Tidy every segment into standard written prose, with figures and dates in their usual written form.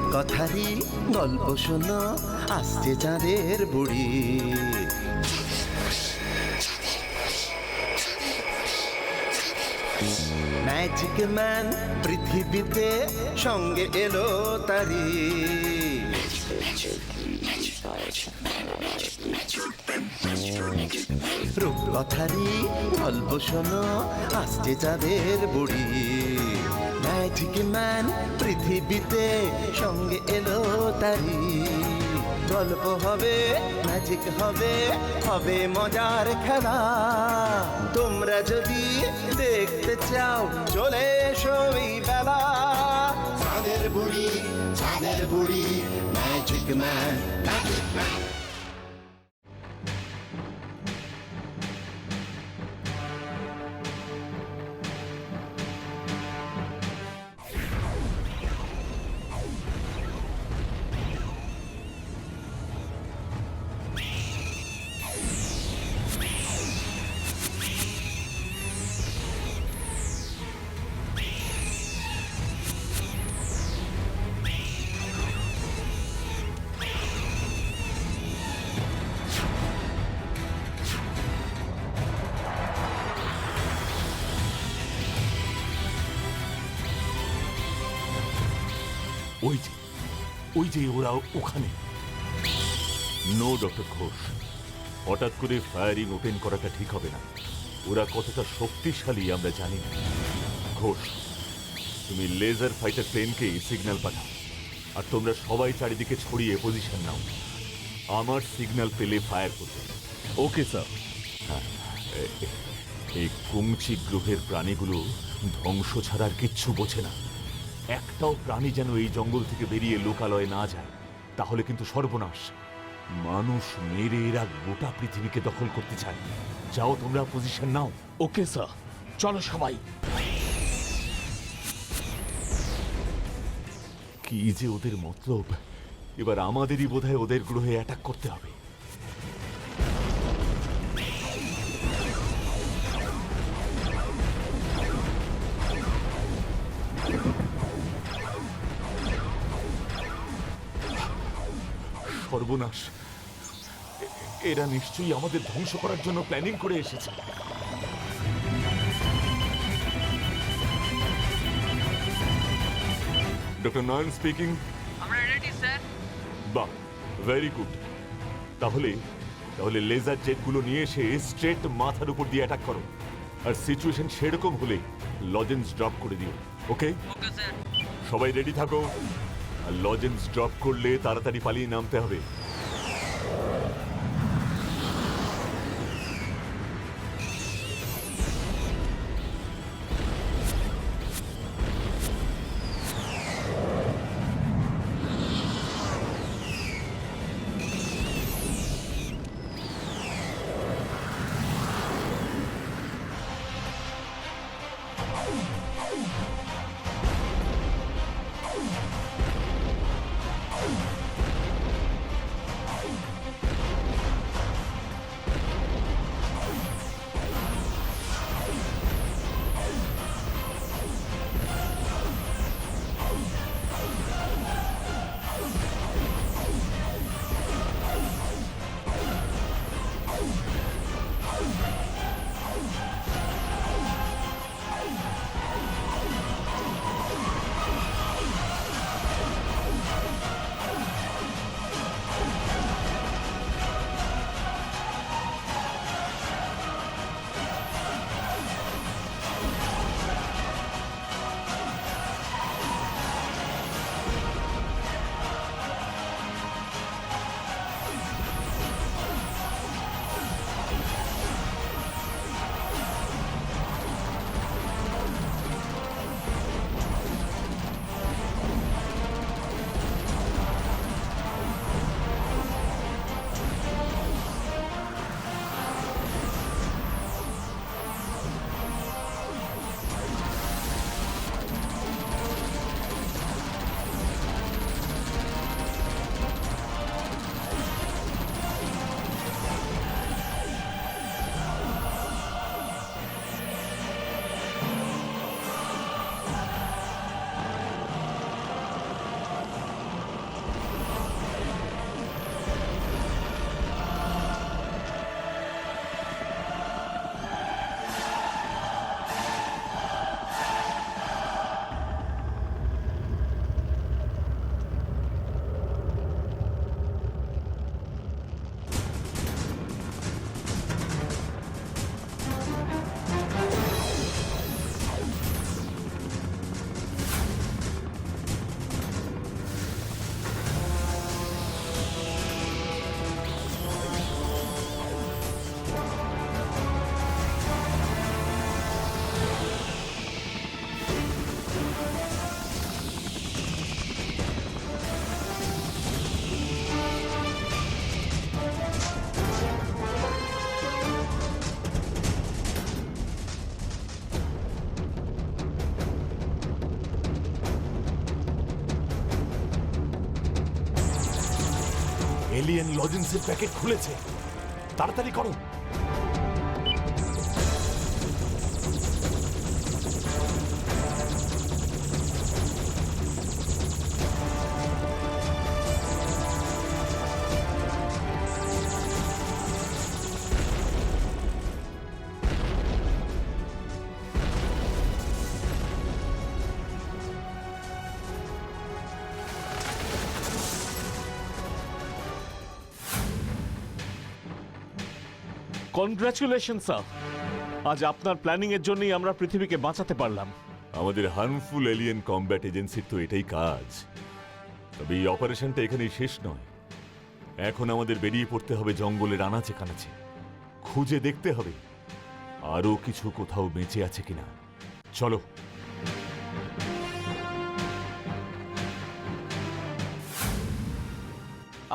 রূপকথারই গল্প শোনো, আসছে চাঁদের বুড়ি। ম্যাজিক ম্যান পৃথিবীতে সঙ্গে এলো তারি। রূপকথারই গল্প শোনো, আসছে চাঁদের বুড়ি। ম্যাজিক ম্যান পৃথিবীতে সঙ্গে এলো তারি। গল্প হবে, ম্যাজিক হবে, হবে মজার খেলা। তোমরা যদি দেখতে চাও চলে এসো এই বেলা। চাঁদের বুড়ি, চাঁদের বুড়ি, ম্যাজিক ম্যান, ম্যাজিক ম্যান। ওই যে ওরা ওখানে। নো ডক্টর ঘোষ, হঠাৎ করে ফায়ারিং ওপেন করাটা ঠিক হবে না। ওরা কতটা শক্তিশালী আমরা জানি না। ঘোষ, তুমি লেজার ফাইটার প্লেনকে সিগন্যাল পাঠাও, আর তোমরা সবাই চারিদিকে ছড়িয়ে পজিশন নাও। আমার সিগন্যাল পেলে ফায়ার করবে। Okay sir. এই কুংচি গ্রহের প্রাণীগুলো ধ্বংস ছাড়া আর কিচ্ছু বোঝে না। একটাও প্রাণী যেন এই জঙ্গল থেকে বেরিয়ে লোকালয়ে না যায়, তাহলে কিন্তু সর্বনাশ। মানুষ মেরে এরা গোটা পৃথিবীকে দখল করতে চায়। যাও তোমরা পজিশন নাও। ওকে স্যার, চলো সবাই। কি যে ওদের মতলব, এবার আমাদেরই বোধহয় ওদের গ্রহে অ্যাটাক করতে হবে। সর্বনাশ, এরা নিশ্চয়ই আমাদের ধ্বংস করার জন্য প্ল্যানিং করে এসেছে। ডক্টর নয়ন স্পিকিং। আমরা রেডি স্যার। বাহ, ভেরি গুড। তাহলে লেজার জেটগুলো নিয়ে এসে স্ট্রেট মাথার উপর দিয়ে অ্যাটাক করো। আর সিচুয়েশন সেরকম হলে লজেন্স ড্রপ করে দিও। ওকে ওকে স্যার। সবাই রেডি থাকো। আর লজেন্স ড্রপ করলে তাড়াতাড়ি পালিয়ে নামতে হবে। এলিয়েন লজেন্সের প্যাকেট খুলেছে। তাড়াতাড়ি করো। কনগ্রাচুলেশন স্যার, আজ আপনার প্ল্যানিং এর জন্যই আমরা পৃথিবীকে বাঁচাতে পারলাম। আমাদের হার্মফুল এলিয়েন কমব্যাট এজেন্সির তো এটাই কাজ। তবে এই অপারেশনটা এখানেই শেষ নয়। এখন আমাদের বেরিয়ে পড়তে হবে জঙ্গলের আনাচে কানাচে, খুঁজে দেখতে হবে আরো কিছু কোথাও বেঁচে আছে কিনা। চলো।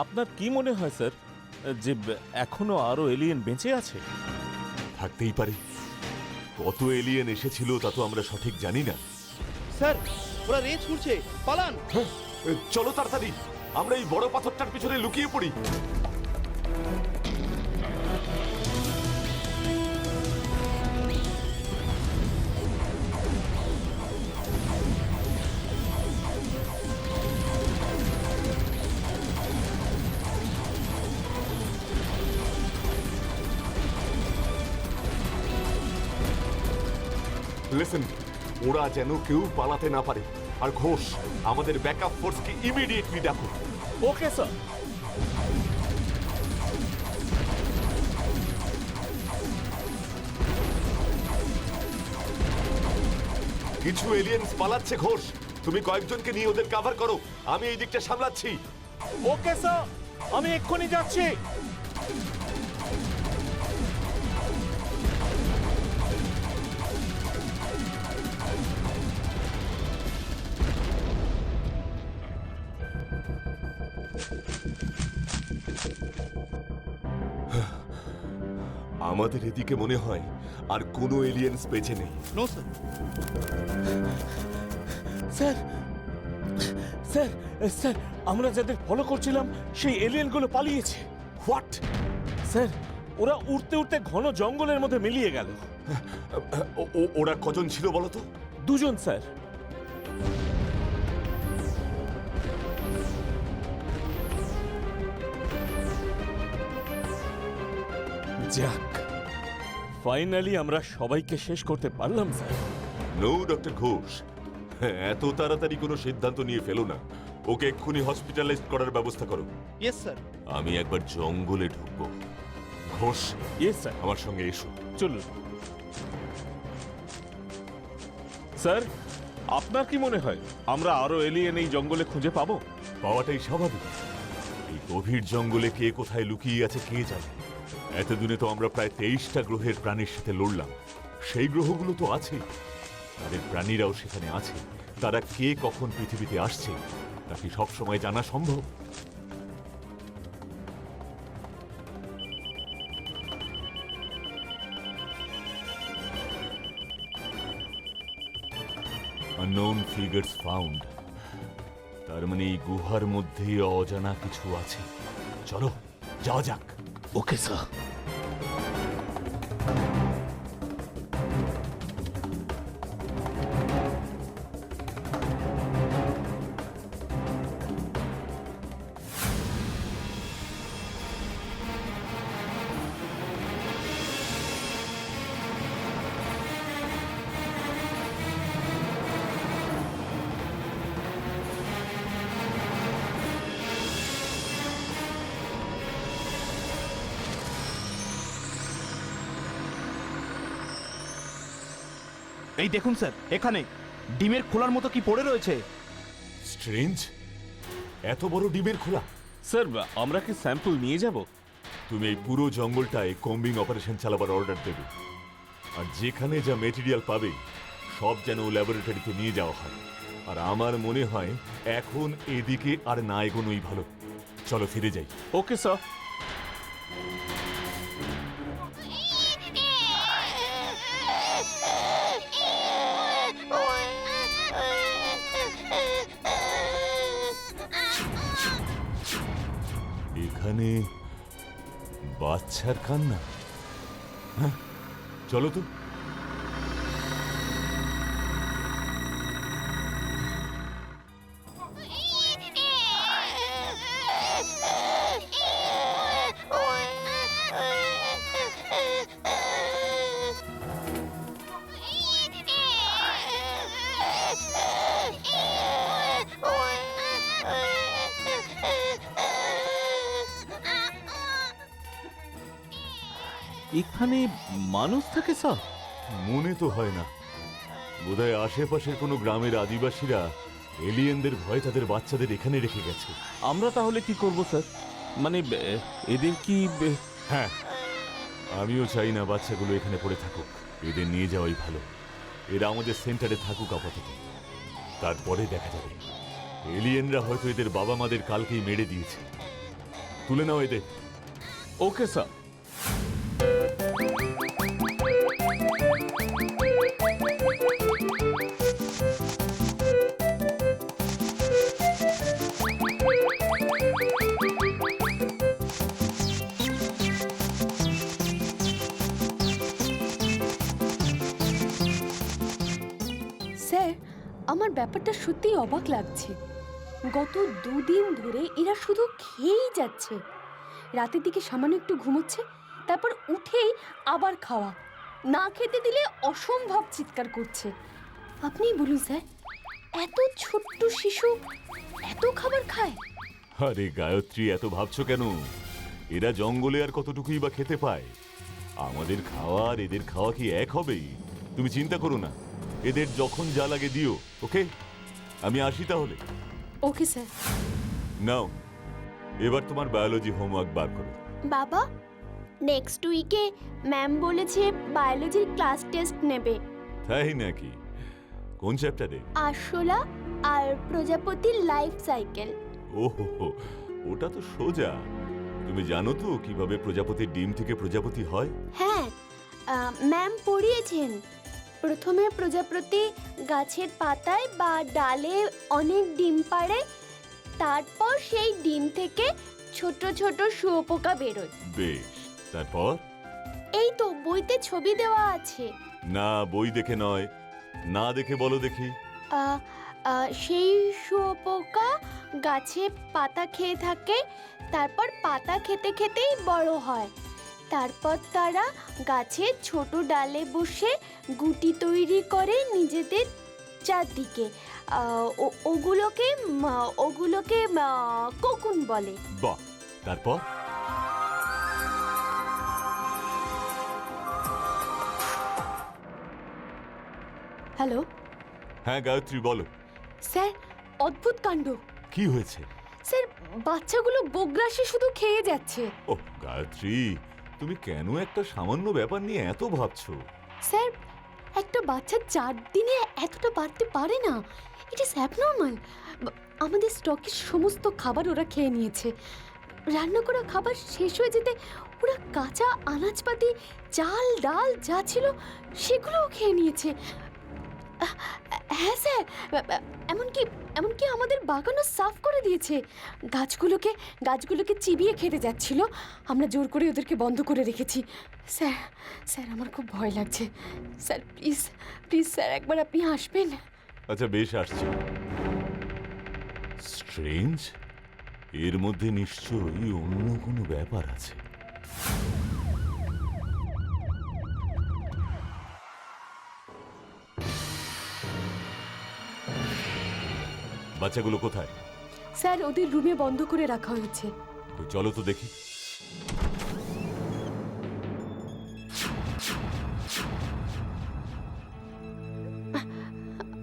আপনার কি মনে হয় স্যার যে এখনো আরো এলিয়েন বেঁচে আছে? থাকতেই পারে। কত এলিয়েন এসেছিল তা তো আমরা সঠিক জানি না। স্যার, ওরা রেস ছুটছে, পালান। চলো তাড়াতাড়ি, আমরা এই বড় পাথরটার পিছনে লুকিয়ে পড়ি। লিসেন, ওরা যেন কেউ পালাতে না পারে। আর ঘোষ, আমাদের ব্যাকআপ ফোর্সকে ইমিডিয়েটলি ডাকো। Okay sir. কিছু এলিয়েন্স পালাচ্ছে ঘোষ, তুমি কয়েকজনকে নিয়ে ওদের কভার করো, আমি এই দিকটা সামলাচ্ছি। ওকে স্যার, আমি এক্ষুনি যাচ্ছি। আমাদের এদিকে মনে হয় আর কোনো এলিয়েন্স বেঁচে নেই। No sir. Sir sir sir, আমরা যাদের ফলো করছিলাম সেই এলিয়েনগুলো পালিয়েছে। হোয়াট? স্যার, ওরা উড়তে উড়তে ঘন জঙ্গলের মধ্যে মিলিয়ে গেল। ওরা কজন ছিল বলো তো? দুজন স্যার। যাক, ফাইনালি আমরা সবাইকে শেষ করতে পারলাম স্যার। নো ডক্টর ঘোষ, এত তাড়াতাড়ি কোনো সিদ্ধান্ত নিয়ে ফেলো না। ওকে এক্ষুনি হসপিটালাইজ করার ব্যবস্থা করো। Yes sir. আমি একবার জঙ্গলে ঢুকবো। Ghosh, yes sir. আমার সঙ্গে এসো। চলুন স্যার। আপনার কি মনে হয় আমরা আরো এলিয়েন এই জঙ্গলে খুঁজে পাবো? পাওয়াটাই স্বাভাবিক। এই গভীর জঙ্গলে কে কোথায় লুকিয়ে আছে কে জানে। এতদিনে তো আমরা প্রায় 23টা গ্রহের প্রাণীর সাথে লড়লাম। সেই গ্রহগুলো তো আছে, তাদের প্রাণীরাও সেখানে আছে। তারা কে কখন পৃথিবীতে আসছে তা কি সবসময় জানা সম্ভব? unknown figures found, তার মানে এই গুহার মধ্যে অজানা কিছু আছে। চলো যাওয়া যাক। Okay sir. এই দেখুন স্যার, এখানে ডিমের খোলার মতো কি পড়ে রয়েছে। স্ট্রেঞ্জ, এত বড় ডিমের খোলা। স্যার, আমরা কি স্যাম্পল নিয়ে যাব? তুমি এই পুরো জঙ্গলটায় কম্বিং অপারেশন চালাবার অর্ডার দেবে। আর যেখানে যা মেটেরিয়াল পাবে সব যেন ল্যাবরেটরিতে নিয়ে যাওয়া হয়। আর আমার মনে হয় এখন এদিকে আর না এগোনোই ভালো। চলো ফিরে যাই। Okay sir. এখানে মানে বাচ্চার কান্না। হ্যাঁ, চলো তো। এখানে মানুষ থাকে স্যার? মনে তো হয় না। বোধহয় আশেপাশের কোনো গ্রামের আদিবাসীরা এলিয়েনদের ভয়ে তাদের বাচ্চাদের এখানে রেখে গেছে। আমরা তাহলে কি করব স্যার? মানে এদের কি হ্যাঁ, আমিও চাই না বাচ্চাগুলো এখানে পড়ে থাকুক। এদের নিয়ে যাওয়াই ভালো। এরা আমাদের সেন্টারে থাকুক আপাতত, তারপরে দেখা যাবে। এলিয়েনরা হয়তো এদের বাবা মাদের কালকেই মেরে দিয়েছে। তুলে নাও এদের। Okay sir. স্যার, আমার ব্যাপারটা সত্যিই অবাক লাগছে। গত 2 দিন ধরে এরা শুধু খেয়েই যাচ্ছে। রাতের দিকে সামান্য একটু ঘুমোচ্ছে, তারপর উঠেই আবার খাওয়া। না খেতে দিলে অসম্ভব চিৎকার করছে। আপনিই বলুন স্যার, এত ছোট্ট শিশু এত খাবার খায়? আরে গায়ত্রী, এত ভাবছো কেন? এরা জঙ্গলে আর কতটুকুই বা খেতে পায়। আমাদের খাওয়া আর এদের খাওয়া কি এক হবে? তুমি চিন্তা করো না, এদের যখন যা লাগে দিও। ওকে, আমি আসি তাহলে। Okay sir. নাও, এবার তোমার বায়োলজি হোমওয়ার্ক বার করো। বাবা, নেক্সট উইকে ম্যাম বলেছে বায়োলজির ক্লাস টেস্ট নেবে। তাই নাকি? কোন চ্যাপ্টারে? আরশোলা আর প্রজাপতির লাইফ সাইকেল। ওহো, ওটা তো সোজা। তুমি জানো তো কিভাবে প্রজাপতির ডিম থেকে প্রজাপতি হয়? হ্যাঁ, ম্যাম পড়িয়েছেন। প্রথমে প্রজাপতি গাছের পাতায় বা ডালে অনেক ডিম পাড়ে, তারপর সেই ডিম থেকে ছোট ছোট শুঁয়োপোকা বেরোয়। বেশ, তারপর? এই তো বইতে ছবি দেওয়া আছে। না, বই দেখে নয়, না দেখে বলো দেখি। সেই শুঁয়োপোকা গাছে পাতা খেয়ে থাকে, তারপর পাতা খেতে খেতেই বড় হয়। তারপর তারা গাছের ছোট ডালে বসে গুটি তৈরি করে নিজেদের চারদিকে। ওগুলোকে কোকুন বলে। বাহ, তারপর? হ্যালো হ্যাঁ গায়ত্রী, বলো। স্যার, অদ্ভুত কাণ্ড। কি হয়েছে? স্যার, বাচ্চাগুলো গোগ্রাসে শুধু খেয়ে যাচ্ছে। ও গায়ত্রী, তুমি কেন একটা সামান্য ব্যাপার নিয়ে এত ভাবছো? স্যার, একটা বাচ্চা 4 দিনে এতটা বাড়তে পারে না। It is abnormal. আমাদের স্টকের সমস্ত খাবার ওরা খেয়ে নিয়েছে। রান্না করা খাবার শেষ হয়ে যেতে ওরা কাঁচা আনাজপাতি, চাল ডাল যা ছিল সেগুলোও খেয়ে নিয়েছে। হ্যাঁ স্যার, এমনকি আমাদের বাগানও সাফ করে দিয়েছে। গাছগুলোকে চিবিয়ে খেতে যাচ্ছিল। আমরা জোর করে ওদেরকে বন্ধ করে রেখেছি। স্যার আমার খুব ভয় লাগছে। স্যার প্লিজ স্যার, একবার আপনি আসবেন। আচ্ছা বেশ, আসছি। স্ট্রেঞ্জ, এর মধ্যে নিশ্চয়ই অন্য কোনো ব্যাপার আছে। বাচ্চাগুলো কোথায়? স্যার, ওদের রুমে বন্ধ করে রাখা হয়েছে। তো চলো তো দেখি।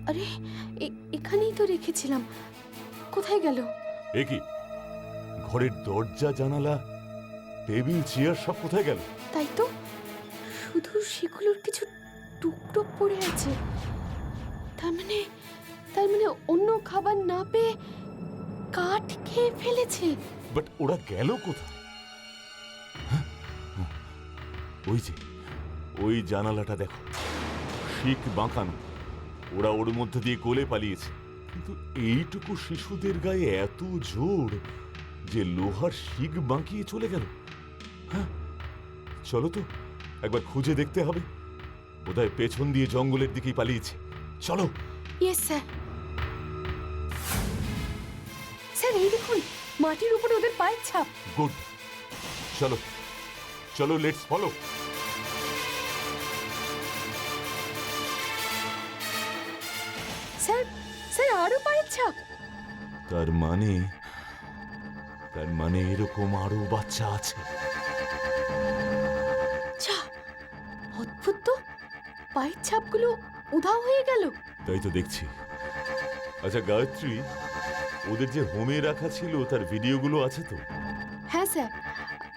আরে, এখানেই তো রেখেছিলাম। কোথায় গেল? এ কি, ঘরের দরজা জানালা টেবিল চেয়ার সব কোথায় গেল? তাই তো, শুধু সেগুলোর কিছু টুকরো পড়ে আছে। তার মানে অন্য খাবার না পেয়ে কাঠ খেয়ে ফেলেছে। বাট ওরা গেল কোথায়? হ্যাঁ? ওই যে ওই জানালাটা দেখো, শিক বাঁকানো। ওরা ওর মধ্যে দিয়ে কোলে পালিয়েছে। কিন্তু এইটুকু শিশুদের গায়ে এত জোর, যে লোহার শিক বাঁকিয়ে চলে গেল? হ্যাঁ, চলো তো একবার খুঁজে দেখতে হবে। বোধহয় পেছন দিয়ে জঙ্গলের দিকেই পালিয়েছে। চলো। Yes sir. স্যার এই দেখুন, মাটির উপর ওদের পায়ের ছাপ। গুড, চলো চলো, লেটস ফলো। স্যার, স্যার আরো পায়ের ছাপ। তার মানে এরকম আরো বাচ্চা আছে। আচ্ছা, অদ্ভুত তো, পায়ের ছাপগুলো উধাও হয়ে গেল। তাই তো দেখছি। আচ্ছা গায়ত্রী, ওদের যে হোমে রাখা ছিল তার ভিডিওগুলো আছে তো? হ্যাঁ স্যার,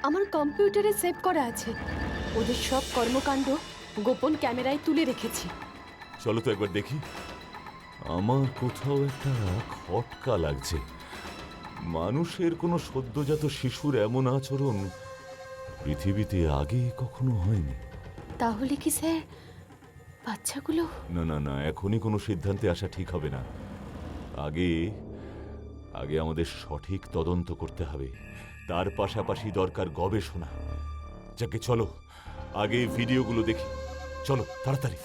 আমার কম্পিউটারে সেভ করা আছে। ওদের সব কর্মকাণ্ড গোপন ক্যামেরায় তুলে রেখেছি। চলো তো একবার দেখি। আমার কোথাও একটা খটকা লাগছে। মানুষের কোনো সদ্যজাত শিশুর এমন আচরণ পৃথিবীতে আগে কখনো হয়নি। তাহলে কি স্যার বাচ্চাগুলো? না না না, এখনই কোনো সিদ্ধান্তে আসা ঠিক হবে না। আগে আগে আমাদের সঠিক তদন্ত করতে হবে। তার পাশাপাশি দরকার গবেষণা। যাকে চলো আগে ভিডিওগুলো দেখি। চলো তাড়াতাড়ি।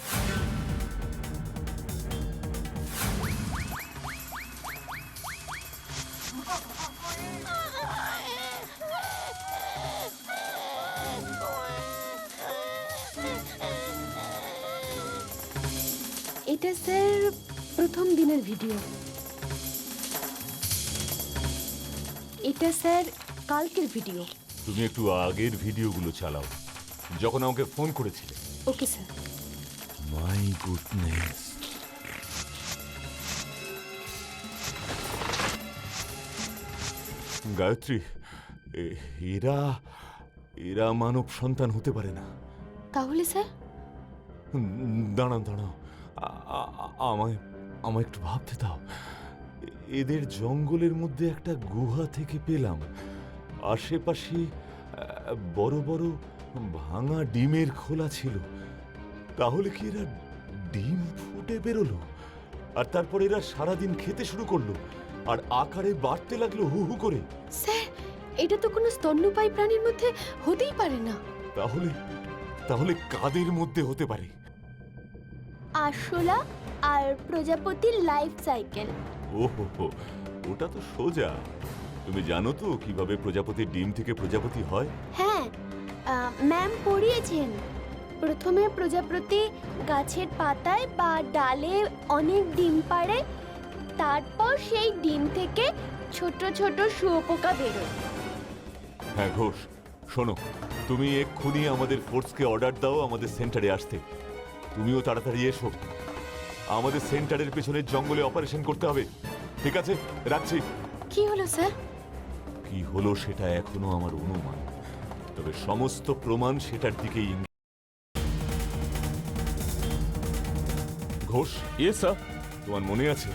এটা স্যার প্রথম দিনের ভিডিও। এটা স্যার কালকের ভিডিও। তুমি একটু আগের ভিডিওগুলো চালাও, যখন আমাকে ফোন করেছিলে। Okay sir. My goodness, Gayatri, এরা এরা মানব সন্তান হতে পারে না। তাহলে স্যার? দাঁড়াও দাঁড়াও, আমায় আমায় একটু ভাবতে দাও। এদের জঙ্গলের মধ্যে একটা গুহা থেকে পেলাম। আশেপাশে বড় বড় ভাঙা ডিমের খোলা ছিল। তাহলে কি এরা ডিম ফুটে বেরোলো? আর তারপর এরা সারাদিন খেতে শুরু করলো আর আকারে বাড়তে লাগলো হু হু করে। স্যার, এটা তো কোনো স্তন্যপায়ী প্রাণীর মধ্যে হতেই পারে না। তাহলে তাহলে কাদের মধ্যে হতে পারে? আরশোলা আর প্রজাপতির লাইফ সাইকেল। ওহো, ওটা তো সোজা। তুমি জানো তো কিভাবে প্রজাপতির ডিম থেকে প্রজাপতি হয়? হ্যাঁ, ম্যাম পড়িয়েছেন। প্রথমে প্রজাপতি গাছের পাতায় বা ডালে অনেক ডিম পাড়ে, তারপর সেই ডিম থেকে ছোট ছোট শুঁয়োপোকা বেরোয়। হ্যাঁ ঘোষ, শোনো, তুমি এক্ষুনি আমাদের ফোর্সকে অর্ডার দাও আমাদের সেন্টারে আসতে। তুমিও তাড়াতাড়ি এসো। আমাদের সেন্টারের পেছনের জঙ্গলে অপারেশন করতে হবে। ঠিক আছে, রাখছি। কি হলো স্যার? কি হলো সেটা এখনো আমার অনুমান, তবে সমস্ত প্রমাণ সেটার দিকেই ইঙ্গিত। Ghosh, yes sir. তোমার মনে আছে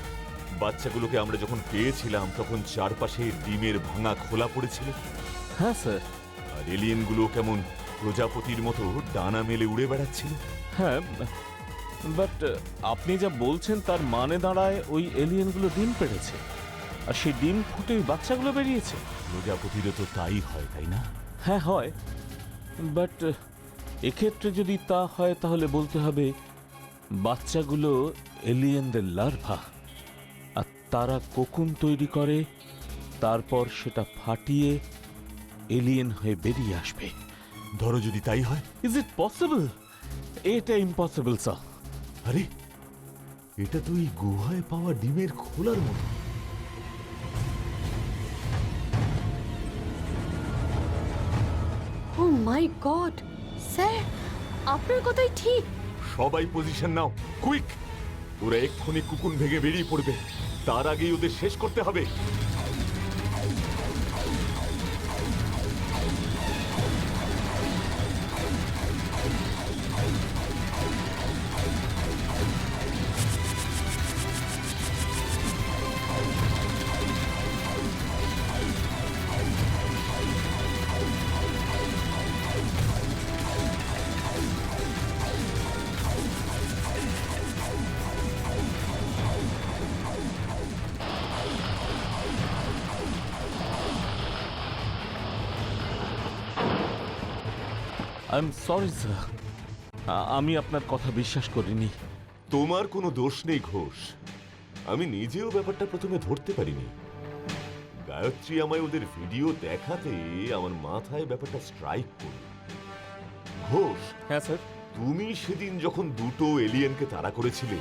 বাচ্চাগুলোকে আমরা যখন পেয়েছিলাম তখন চারপাশে ডিমের ভাঙা খোলা পড়েছিল? হ্যাঁ স্যার। আর এলিয়েনগুলো কেমন প্রজাপতির মতো ডানা মেলে উড়ে বেড়াচ্ছিল। হ্যাঁ, বাট আপনি যা বলছেন তার মানে দাঁড়ায় ওই এলিয়েনগুলো ডিম পেড়েছে আর সেই ডিম ফুটে ওই বাচ্চাগুলো বেরিয়েছে। প্রজাপতিরও তো তাই হয়, তাই না? হ্যাঁ হয়, বাট এক্ষেত্রে যদি তা হয় তাহলে বলতে হবে বাচ্চাগুলো এলিয়েনদের লার্ভা, আর তারা কোকুন তৈরি করে, তারপর সেটা ফাটিয়ে এলিয়েন হয়ে বেরিয়ে আসবে। ধরো যদি তাই হয়। Is it possible? এটা ইম্পসিবল স্যার। আরে, এটা তো এই গুহায় পাওয়া ডিমের খোলার মতো। ও মাই গড, স্যার আপনার কথাই ঠিক। সবাই পজিশন নাও, কুইক। ওরা এক্ষুনি কুকুন ভেঙে বেরিয়ে পড়বে, তার আগেই ওদের শেষ করতে হবে। আই এম সরি স্যার, আমি আপনার কথা বিশ্বাস করিনি। তোমার কোনো দোষ নেই ঘোষ। আমি নিজেও ব্যাপারটা প্রথমে ধরতে পারিনি। গায়ত্রী আমায় ওদের ভিডিও দেখাতে আমার মাথায় ব্যাপারটা স্ট্রাইক করল। ঘোষ, হ্যাঁ স্যার। তুমি সেদিন যখন দুটো এলিয়েনকে তাড়া করেছিলে,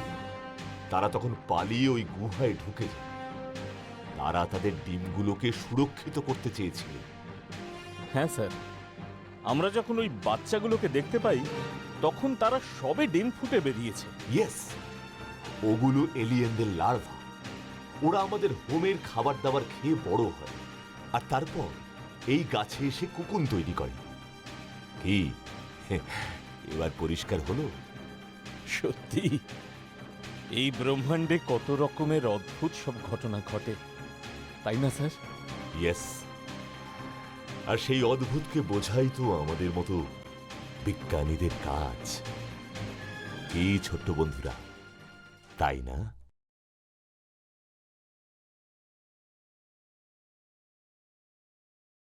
তারা তখন পালিয়ে ওই গুহায় ঢুকে যায়। তারা তাদের ডিমগুলোকে সুরক্ষিত করতে চেয়েছিল। হ্যাঁ স্যার, আমরা যখন ওই বাচ্চাগুলোকে দেখতে পাই তখন তারা সবে ডিম ফুটে বেরিয়েছে। ইয়েস, ওগুলো এলিয়েনদের লার্ভা। ওরা আমাদের হোমের খাবার দাবার খেয়ে বড় হয়, আর তারপর এই গাছে এসে কুকুন তৈরি করে। কি এবার পরিষ্কার হলো? সত্যি এই ব্রহ্মাণ্ডে কত রকমের অদ্ভুত সব ঘটনা ঘটে, তাই না স্যার? ইয়েস, আর সেই অদ্ভুতকে বোঝাই তো আমাদের মতো বিজ্ঞানীদের কাজ। কি ছোট্ট বন্ধুরা, তাই না?